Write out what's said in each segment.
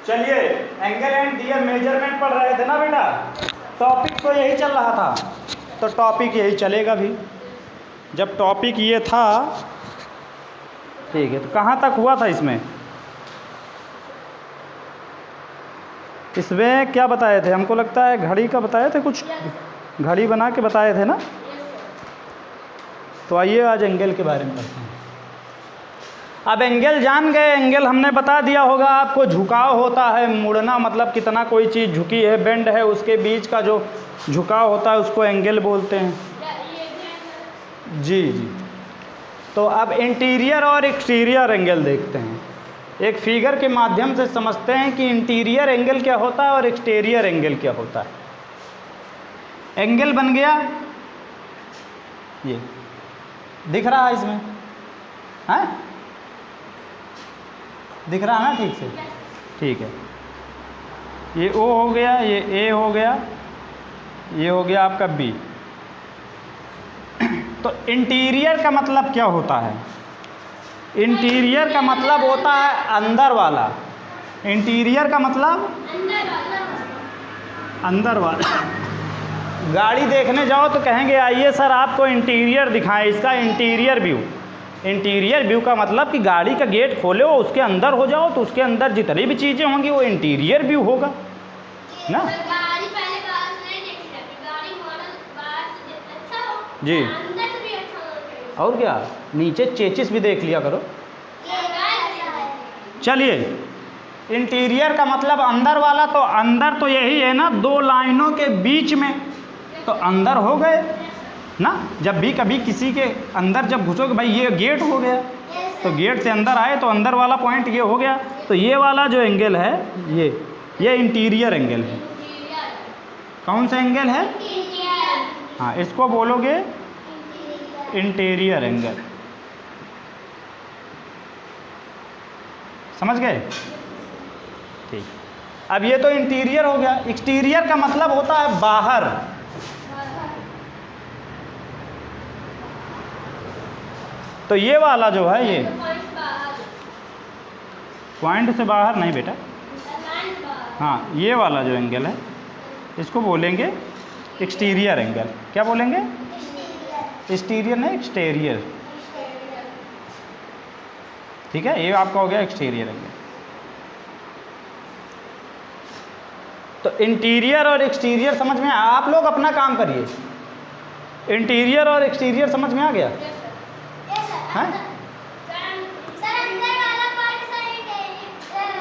चलिए angle and their measurement पढ़ रहे थे ना बेटा, टॉपिक तो यही चल रहा था, तो टॉपिक यही चलेगा भी। जब टॉपिक ये था ठीक है, तो कहाँ तक हुआ था इसमें क्या बताए थे? हमको लगता है घड़ी का बताए थे, कुछ घड़ी बना के बताए थे ना। तो आइए आज एंगल के बारे में पढ़ते हैं। अब एंगल जान गए, एंगल हमने बता दिया होगा आपको, झुकाव होता है, मुड़ना मतलब कितना कोई चीज़ झुकी है, बेंड है, उसके बीच का जो झुकाव होता है उसको एंगल बोलते हैं। जी जी। तो अब इंटीरियर और एक्सटीरियर एंगल देखते हैं, एक फिगर के माध्यम से समझते हैं कि इंटीरियर एंगल क्या होता है और एक्सटीरियर एंगल क्या होता है। एंगल बन गया, ये दिख रहा है इसमें, है दिख रहा है ना ठीक से? ठीक है, ये O हो गया, ये A हो गया, ये हो गया आपका B। तो इंटीरियर का मतलब क्या होता है? इंटीरियर का मतलब होता है अंदर वाला। इंटीरियर का मतलब अंदर वाला। गाड़ी देखने जाओ तो कहेंगे आइए सर आपको इंटीरियर दिखाएं, इसका इंटीरियर व्यू। इंटीरियर व्यू का मतलब कि गाड़ी का गेट खोले हो, उसके अंदर हो जाओ, तो उसके अंदर जितनी भी चीज़ें होंगी वो इंटीरियर व्यू होगा ना। गाड़ी पहले बाहर से नहीं देखी जाती, गाड़ी मॉडल बाहर से अच्छा हो, जी, अंदर से भी अच्छा होना चाहिए। और क्या, नीचे चेचिस भी देख लिया करो। चलिए, इंटीरियर का मतलब अंदर वाला, तो अंदर तो यही है ना, दो लाइनों के बीच में, तो अंदर हो गए ना। जब भी कभी किसी के अंदर जब घुसोगे, भाई ये गेट हो गया, तो गेट से अंदर आए तो अंदर वाला पॉइंट ये हो गया। तो ये वाला जो एंगल है ये इंटीरियर एंगल है। कौन सा एंगल है? हाँ, इसको बोलोगे इंटीरियर एंगल। समझ गए? ठीक। अब ये तो इंटीरियर हो गया। एक्सटीरियर का मतलब होता है बाहर। तो ये वाला जो है, ये पॉइंट से बाहर नहीं बेटा, हाँ, ये वाला जो एंगल है इसको बोलेंगे एक्सटीरियर एंगल। क्या बोलेंगे? एक्सटीरियर नहीं, एक्सटीरियर। ठीक है, ये आपका हो गया एक्सटीरियर एंगल। तो इंटीरियर और एक्सटीरियर समझ में आप लोग अपना काम करिए। इंटीरियर और एक्सटीरियर समझ में आ गया? हैं?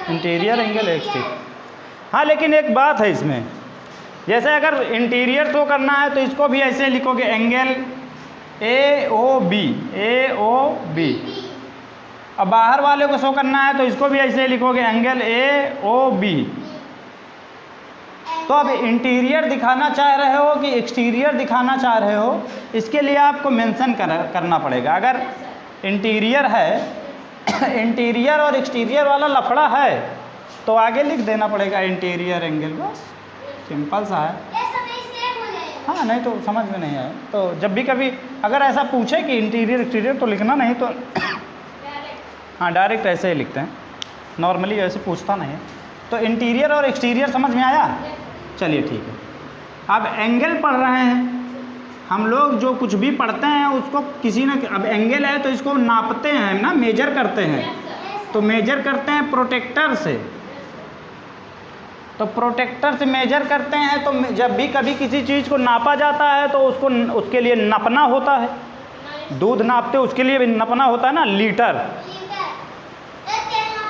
Interior angle exterior. हाँ, लेकिन एक बात है इसमें, जैसे अगर इंटीरियर शो करना है तो इसको भी ऐसे लिखोगे, एंगल AOB। अब बाहर वाले को शो करना है तो इसको भी ऐसे लिखोगे, एंगल AOB। तो अब इंटीरियर दिखाना चाह रहे हो कि एक्सटीरियर दिखाना चाह रहे हो, इसके लिए आपको मेंशन करना पड़ेगा। अगर इंटीरियर है, इंटीरियर और एक्सटीरियर वाला लफड़ा है, तो आगे लिख देना पड़ेगा इंटीरियर एंगल, बस सिंपल सा है। हाँ, नहीं तो समझ में नहीं आए। तो जब भी कभी अगर ऐसा पूछे कि इंटीरियर एक्सटीरियर, तो लिखना नहीं, तो हाँ डायरेक्ट ऐसे ही लिखते हैं, नॉर्मली ऐसे पूछता नहीं है। तो इंटीरियर और एक्सटीरियर समझ में आया? चलिए ठीक है। अब एंगल पढ़ रहे हैं हम लोग, जो कुछ भी पढ़ते हैं उसको किसी न, अब एंगल है तो इसको नापते हैं ना, मेजर करते हैं। तो मेजर करते हैं प्रोटेक्टर से, तो प्रोटेक्टर से मेजर करते हैं। तो जब भी कभी किसी चीज़ को नापा जाता है तो उसके लिए नपना होता है। दूध नापते उसके लिए भी नपना होता है ना, लीटर।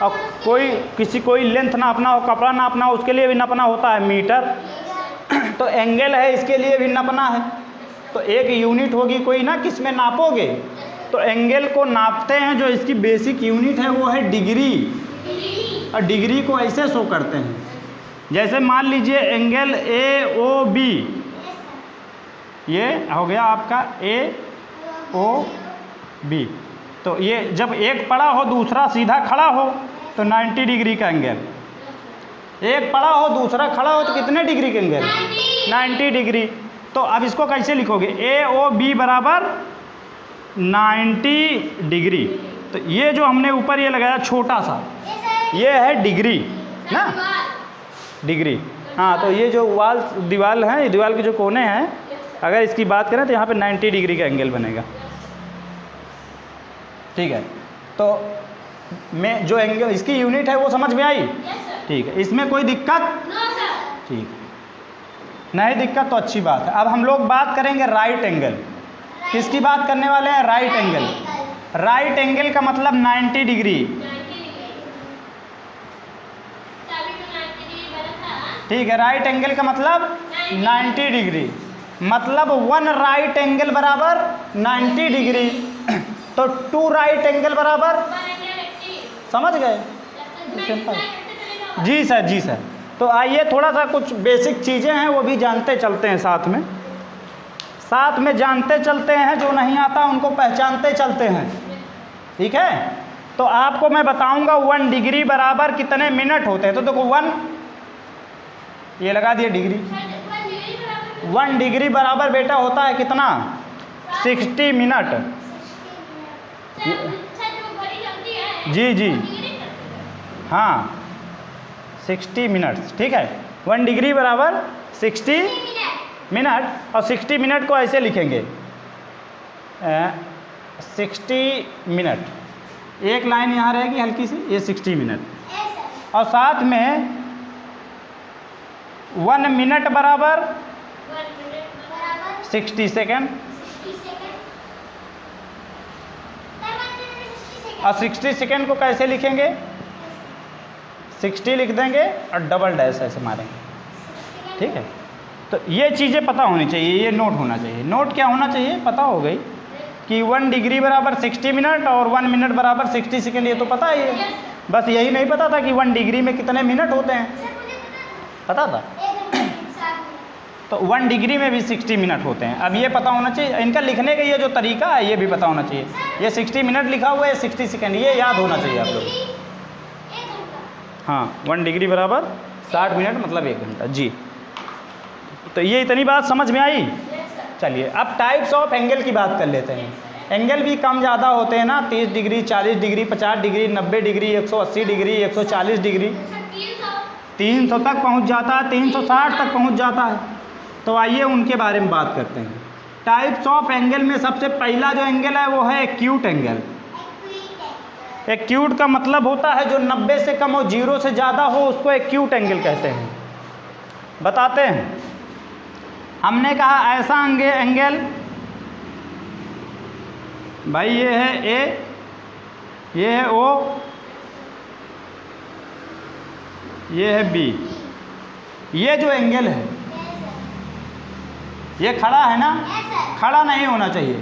और कोई लेंथ नापना हो, कपड़ा नापना हो, उसके लिए भी नपना होता है, मीटर। तो एंगल है, इसके लिए भी नपना है। तो एक यूनिट होगी कोई ना, किस में नापोगे? तो एंगल को नापते हैं, जो इसकी बेसिक यूनिट है वो है डिग्री। और डिग्री को ऐसे शो करते हैं, जैसे मान लीजिए एंगल AOB, ये हो गया आपका AOB। तो ये जब एक पड़ा हो दूसरा सीधा खड़ा हो तो 90 डिग्री का एंगल। एक पड़ा हो दूसरा खड़ा हो तो कितने डिग्री का एंगल? 90 डिग्री। तो अब इसको कैसे लिखोगे? AOB बराबर 90 डिग्री। तो ये जो हमने ऊपर ये लगाया छोटा सा, ये है डिग्री। ना, डिग्री। हाँ, तो ये जो वाल दीवार है, ये दीवार के जो कोने हैं, अगर इसकी बात करें तो यहाँ पे 90 डिग्री का एंगल बनेगा। ठीक है, तो मैं जो एंगल इसकी यूनिट है वो समझ में आई? ठीक है, इसमें कोई दिक्कत? ठीक है, नहीं दिक्कत तो अच्छी बात है। अब हम लोग बात करेंगे राइट एंगल। किसकी बात करने वाले हैं? Right angle. राइट एंगल का मतलब 90 डिग्री। ठीक है, राइट एंगल का मतलब 90 डिग्री, मतलब 1 राइट एंगल बराबर 90 डिग्री, तो 2 राइट एंगल बराबर, समझ गए? सिंपल। जी सर, जी सर। तो आइए थोड़ा सा कुछ बेसिक चीज़ें हैं वो भी जानते चलते हैं, साथ में जानते चलते हैं, जो नहीं आता उनको पहचानते चलते हैं। ठीक है, तो आपको मैं बताऊंगा 1 डिग्री बराबर कितने मिनट होते हैं। तो देखो 1, ये लगा दिए डिग्री। 1 डिग्री बराबर बेटा होता है कितना? 60 मिनट। जी जी, हाँ 60 मिनट्स। ठीक है, 1 डिग्री बराबर 60 मिनट, और 60 मिनट को ऐसे लिखेंगे 60 मिनट, एक लाइन यहाँ रहेगी हल्की सी, ये 60 मिनट, और साथ में 1 मिनट बराबर 60 सेकेंड, और 60 सेकेंड को कैसे लिखेंगे? 60 लिख देंगे और डबल डैश ऐसे मारेंगे। ठीक है, तो ये चीज़ें पता होनी चाहिए, ये नोट होना चाहिए। नोट क्या होना चाहिए? पता हो गई कि 1 डिग्री बराबर 60 मिनट और 1 मिनट बराबर 60 सेकेंड, ये तो पता ही है। बस यही नहीं पता था कि 1 डिग्री में कितने मिनट होते हैं, पता था? तो 1 डिग्री में भी 60 मिनट होते हैं। अब ये पता होना चाहिए, इनका लिखने का ये जो तरीका है ये भी पता होना चाहिए। ये 60 मिनट लिखा हुआ है, 60 सेकेंड, ये याद होना चाहिए आप लोग। हाँ, 1 डिग्री बराबर 60 मिनट मतलब 1 घंटा। जी, तो ये इतनी बात समझ में आई? चलिए अब टाइप्स ऑफ एंगल की बात कर लेते हैं। एंगल भी कम ज़्यादा होते हैं ना, 30 degree, 40 degree, 50 degree, 90 degree, 180 degree, 140 degree, 300 तक पहुंच जाता है, 360 तक पहुंच जाता है। तो आइए उनके बारे में बात करते हैं। टाइप्स ऑफ एंगल में सबसे पहला जो एंगल है वो है एक्यूट एंगल। एक्यूट का मतलब होता है जो 90 से कम हो, 0 से ज़्यादा हो, उसको एक्यूट एंगल कहते हैं। बताते हैं, हमने कहा ऐसा एंगल, भाई ये है ए, ये है ओ, ये है बी। ये जो एंगल है ये खड़ा है ना, खड़ा नहीं होना चाहिए,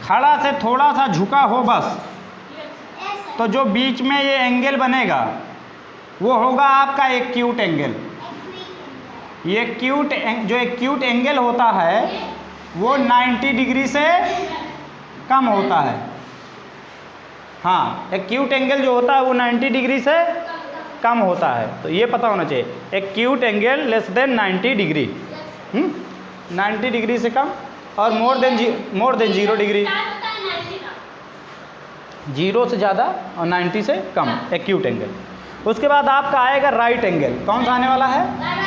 खड़ा से थोड़ा सा झुका हो बस, तो जो बीच में ये एंगल बनेगा वो होगा आपका एक्यूट एंगल। ये जो एक्यूट एंगल होता है वो 90 डिग्री से कम होता है। हाँ, एक्यूट एंगल जो होता है वो 90 डिग्री से कम होता है, तो ये पता होना चाहिए। Acute angle less than 90 degree, 90 degree से कम, और मोर देन 0 डिग्री, 0 से ज़्यादा और 90 से कम एक्यूट एंगल। उसके बाद आपका आएगा राइट एंगल। कौन सा आने वाला है?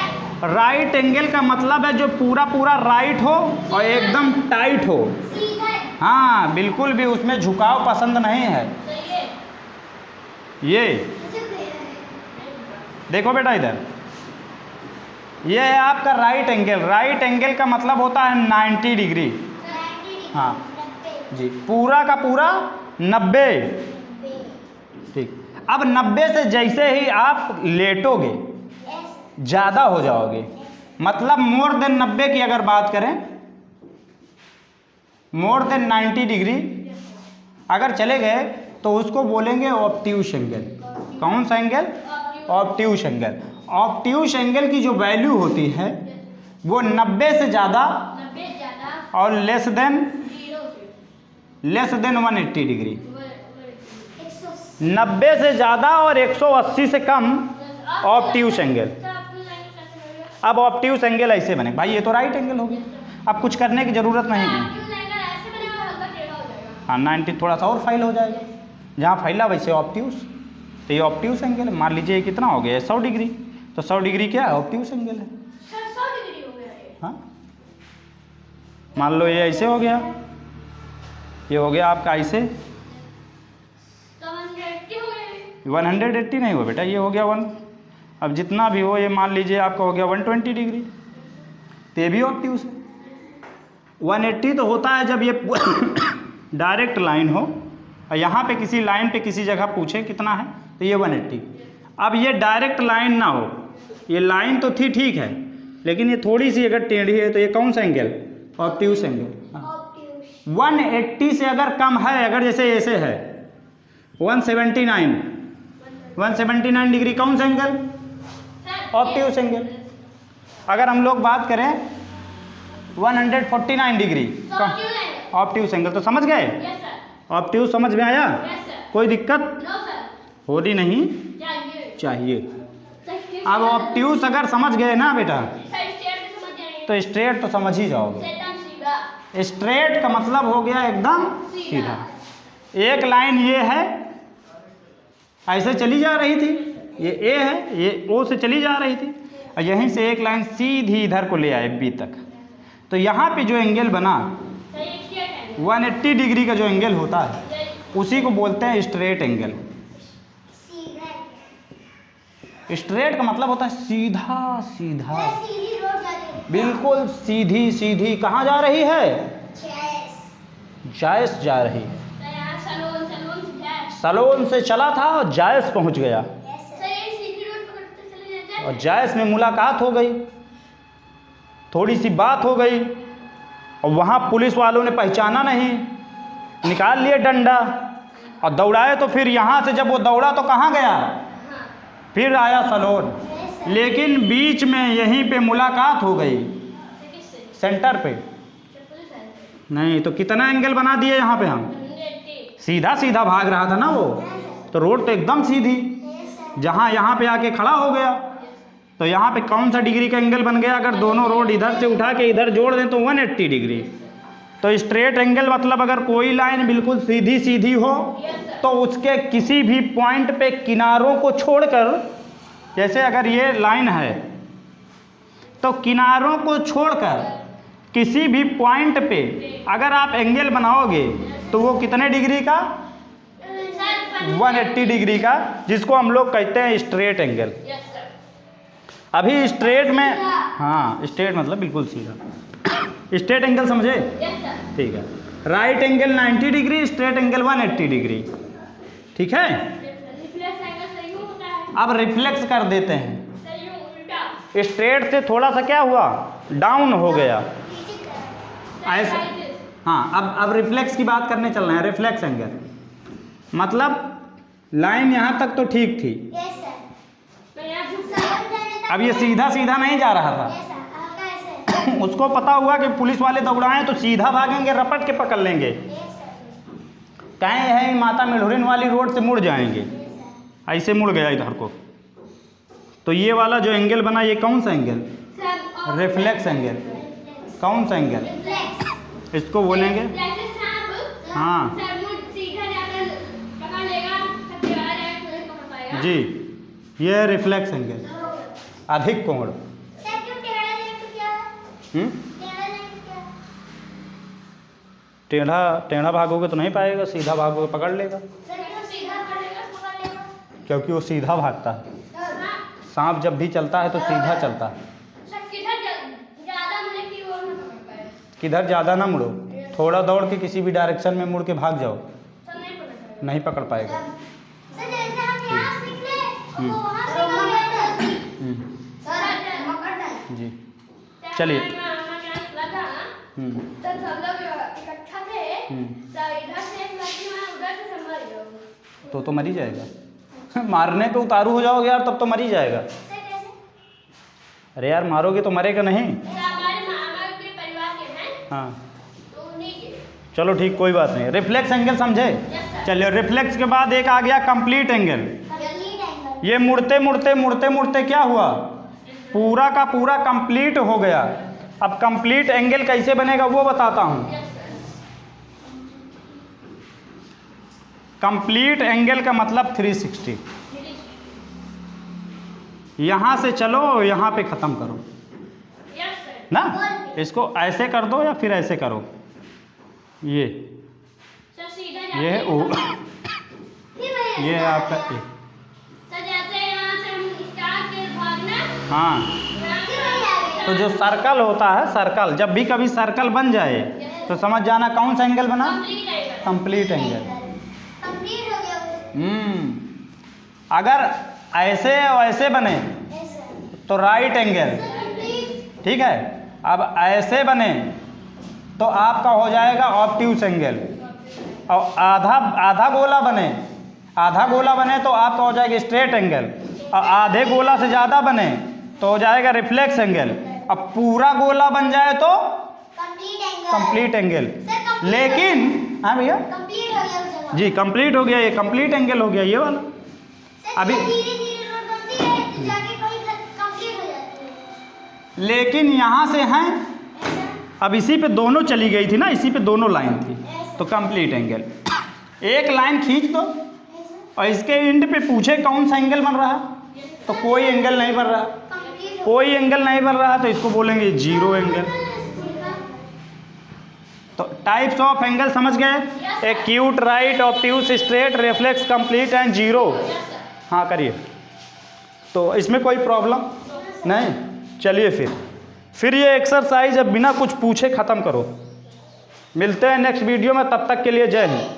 राइट एंगल का मतलब है जो पूरा पूरा राइट हो और एकदम टाइट हो। हाँ, बिल्कुल भी उसमें झुकाव पसंद नहीं है। ये देखो बेटा इधर, ये है आपका राइट एंगल। राइट एंगल का मतलब होता है 90 डिग्री। हाँ जी, पूरा का पूरा 90। ठीक, अब 90 से जैसे ही आप लेटोगे ज़्यादा हो जाओगे, मतलब मोर देन 90 की अगर बात करें, मोर देन 90 डिग्री अगर चले गए तो उसको बोलेंगे ऑब्ट्यूस एंगल। कौन सा angle? Obtuse angle. Obtuse angle की जो वैल्यू होती है वो 90 से ज़्यादा और लेस देन 180 डिग्री। 90 से ज़्यादा और 180 से कम ऑब्ट्यूस एंगल। अब ऑब्ट्यूस एंगल ऐसे बने, भाई ये तो राइट एंगल हो गया, अब कुछ करने की ज़रूरत नहीं है। हाँ, 90 थोड़ा सा और फाइल हो जाएगा, जहाँ फैला वैसे ऑब्ट्यूस। तो ये ऑब्ट्यूस एंगल है। मान लीजिए ये कितना हो गया, 100 डिग्री, तो 100 डिग्री क्या है, ऑब्ट्यूस एंगल है। सर 100 डिग्री हो गया ये। हाँ, मान लो ये ऐसे हो गया, ये हो गया आपका ऐसे, तो 180 हो गया। 180 नहीं हुआ बेटा, ये हो गया 1, अब जितना भी हो ये मान लीजिए आपका हो गया 120 डिग्री, तो ये भी ऑब्ट्यूस है। 180 तो होता है जब ये डायरेक्ट लाइन हो और यहाँ पे किसी लाइन पे किसी जगह पूछे कितना है, तो ये 180। अब ये डायरेक्ट लाइन ना हो, ये लाइन तो थी ठीक है, लेकिन ये थोड़ी सी अगर टेढ़ी है, तो ये कौन सा एंगल, ऑब्ट्यूस एंगल। हाँ, 180 से अगर कम है, अगर जैसे ऐसे है 179 डिग्री, कौन सा एंगल, ऑब्ट्यूस एंगल। अगर हम लोग बात करें 149 डिग्री, ऑब्ट्यूस एंगल। तो समझ गए, यस सर। ऑब्ट्यूस समझ में आया, यस सर। कोई दिक्कत नो सर। होनी नहीं चाहिए। अब ऑब्ट्यूस अगर समझ गए ना बेटा, तो स्ट्रेट तो समझ ही जाओगे। स्ट्रेट का मतलब हो गया एकदम सीधा। एक लाइन ये है, ऐसे चली जा रही थी, ये ए है, ये ओ से चली जा रही थी, और यहीं से एक लाइन सीधी इधर को ले आए बी तक, तो यहाँ पे जो एंगल बना 180 डिग्री का जो एंगल होता है, उसी को बोलते हैं स्ट्रेट एंगल। स्ट्रेट का मतलब होता है सीधा सीधा, बिल्कुल सीधी सीधी। कहाँ जा रही है, जायस जा रही है। सलोन से चला था और जायस पहुंच गया, और जायस में मुलाकात हो गई, थोड़ी सी बात हो गई, और वहाँ पुलिस वालों ने पहचाना नहीं, निकाल लिए डंडा और दौड़ाए। तो फिर यहाँ से जब वो दौड़ा तो कहाँ गया, फिर आया सलोन, लेकिन बीच में यहीं पे मुलाकात हो गई, सेंटर पे नहीं। तो कितना एंगल बना दिए यहाँ पे हम, सीधा सीधा भाग रहा था ना वो, तो रोड तो एकदम सीधी, जहाँ यहाँ पे आके खड़ा हो गया, तो यहाँ पे कौन सा डिग्री का एंगल बन गया। अगर दोनों रोड इधर से उठा के इधर जोड़ दें तो 180 डिग्री। तो स्ट्रेट एंगल मतलब अगर कोई लाइन बिल्कुल सीधी सीधी हो, तो उसके किसी भी पॉइंट पे किनारों को छोड़कर, जैसे अगर ये लाइन है तो किनारों को छोड़कर किसी भी पॉइंट पे अगर आप एंगल बनाओगे तो वो कितने डिग्री का, 180 डिग्री का, जिसको हम लोग कहते हैं स्ट्रेट एंगल। अभी स्ट्रेट में, हाँ स्ट्रेट मतलब बिल्कुल सीधा, स्ट्रेट एंगल समझे, ठीक है। Right angle 90 degree, straight angle 180 degree, ठीक है। अब रिफ्लेक्स कर देते हैं, स्ट्रेट से थोड़ा सा क्या हुआ, डाउन हो गया ऐसा। हाँ, अब रिफ्लेक्स की बात करने चल रहे हैं। रिफ्लेक्स एंगल मतलब लाइन यहाँ तक तो ठीक थी, अब ये सीधा सीधा नहीं जा रहा था, उसको पता हुआ कि पुलिस वाले दौड़ाएं तो सीधा भागेंगे, रपट के पकड़ लेंगे, कहें है माता मिलोरिन वाली रोड से मुड़ जाएंगे, ऐसे मुड़ गया इधर को। तो ये वाला जो एंगल बना, ये कौन सा एंगल, रिफ्लेक्स एंगल। कौन सा एंगल, इसको बोलेंगे, हाँ जी, ये रिफ्लेक्स एंगल, अधिक कोण। टेढ़ा भागोगे तो नहीं पाएगा, सीधा भागोगे पकड़ लेगा, क्योंकि वो सीधा भागता है। सांप जब भी चलता है तो सीधा चलता है। किधर ज़्यादा ना मुड़ो, थोड़ा दौड़ के किसी भी डायरेक्शन में मुड़ के भाग जाओ, नहीं पकड़ पाएगा। जी चलिए, तो मर ही जाएगा। मारने पे उतारू हो जाओगे यार, तब तो मर ही जाएगा। अरे यार मारोगे तो मरेगा नहीं। हाँ चलो ठीक, कोई बात नहीं। रिफ्लेक्स एंगल समझे। चलिए, रिफ्लेक्स के बाद एक आ गया कंप्लीट एंगल। ये मुड़ते मुड़ते मुड़ते मुड़ते क्या हुआ, पूरा का पूरा कंप्लीट हो गया। अब कंप्लीट एंगल कैसे बनेगा वो बताता हूँ। कंप्लीट एंगल का मतलब 360। यहाँ से चलो यहाँ पे ख़त्म करो यस सर। ना। इसको ऐसे कर दो या फिर ऐसे करो, ये सर सीधा जाते ये हैं। ओ फिर वही ये सर। आपका ए। सर जैसे यहाँ से हम स्टार्ट के भागना, हाँ, यहाँ से वही आगे। तो जो सर्कल होता है, सर्कल जब भी कभी सर्कल बन जाए तो समझ जाना कौन सा एंगल बना, कंप्लीट आएगा। Complete angle. कंप्लीट हो गया। अगर ऐसे और ऐसे बने तो राइट एंगल, ठीक है। अब ऐसे बने तो आपका हो जाएगा ऑब्ट्यूस एंगल, और आधा गोला बने, आधा गोला बने तो आपका हो जाएगा स्ट्रेट एंगल, और आधे गोला से ज़्यादा बने तो हो जाएगा रिफ्लेक्स एंगल। अब पूरा गोला बन जाए तो कंप्लीट एंगल। लेकिन हाँ भैया कंप्लीट हो गया उस जगह। जी, कंप्लीट हो गया, ये कंप्लीट एंगल हो गया ये वाला। अभी धीरे-धीरे रोड बनती है तो जाके कहीं कंप्लीट हो जाती है। लेकिन यहाँ से हैं, ऐसा अब इसी पे दोनों चली गई थी ना, इसी पे दोनों लाइन थी तो कंप्लीट एंगल। एक लाइन खींच दो और इसके एंड पे पूछे कौन सा एंगल बन रहा है तो कोई एंगल नहीं बन रहा, कंप्लीट कोई एंगल नहीं बन रहा तो इसको बोलेंगे जीरो एंगल। तो टाइप्स ऑफ एंगल समझ गए, acute, right, obtuse, straight, reflex, complete and zero. हाँ करिए, तो इसमें कोई प्रॉब्लम नहीं। चलिए फिर ये एक्सरसाइज अब बिना कुछ पूछे ख़त्म करो। मिलते हैं नेक्स्ट वीडियो में, तब तक के लिए जय हिंद।